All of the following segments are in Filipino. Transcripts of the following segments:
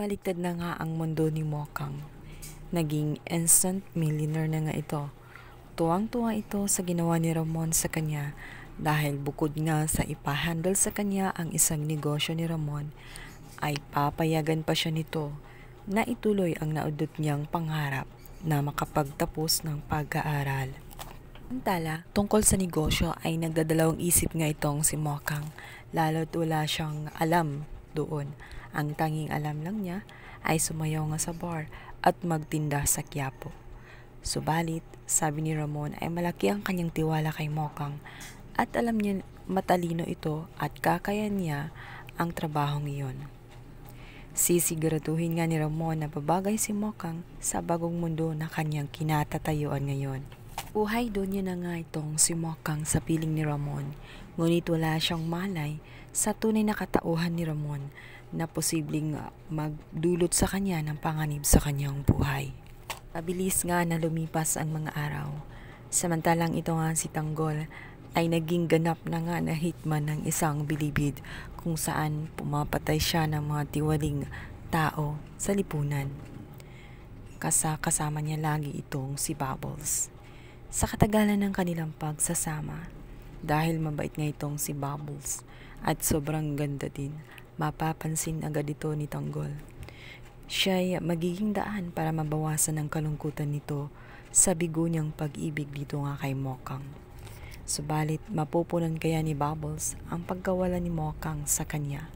Baliktad na nga ang mundo ni Mokang. Naging instant millionaire na nga ito. Tuwang-tuwa ito sa ginawa ni Ramon sa kanya dahil bukod nga sa ipahandle sa kanya ang isang negosyo ni Ramon, ay papayagan pa siya nito na ituloy ang naudot niyang pangarap na makapagtapos ng pag-aaral. Samantala, tungkol sa negosyo ay nagdadalawang isip nga itong si Mokang, lalo't wala siyang alam doon. Ang tanging alam lang niya ay sumayaw nga sa bar at magtinda sa Quiapo. Subalit, sabi ni Ramon ay malaki ang kanyang tiwala kay Mokang at alam niya matalino ito at kakayahan niya ang trabahong iyon. Sisiguraduhin nga ni Ramon na babagay si Mokang sa bagong mundo na kanyang kinatatayuan ngayon. Buhay doon niya na nga itong si Mokang sa piling ni Ramon, ngunit wala siyang malay sa tunay na katauhan ni Ramon na posibleng magdulot sa kanya ng panganib sa kanyang buhay. Mabilis nga na lumipas ang mga araw. Samantalang ito nga si Tanggol ay naging ganap na nga na hitman ng isang bilibid kung saan pumapatay siya ng mga tiwaling tao sa lipunan. Kasama niya lagi itong si Bubbles. Sa katagalan ng kanilang pagsasama, dahil mabait nga itong si Bubbles at sobrang ganda din, mapapansin agad ito ni Tanggol. Siya'y magiging daan para mabawasan ang kalungkutan nito sa bigo niyang pag-ibig dito nga kay Mokang. Subalit mapupunan kaya ni Bubbles ang pagkawala ni Mokang sa kanya?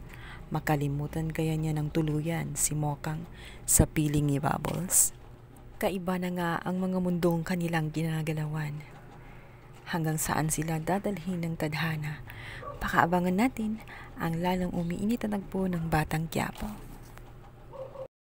Makalimutan kaya niya ng tuluyan si Mokang sa piling ni Bubbles? Kaiba na nga ang mga mundong kanilang ginagalawan. Hanggang saan sila dadalhin ng tadhana? Pakaabangan natin ang lalong umiinit na tagpo ng Batang Quiapo.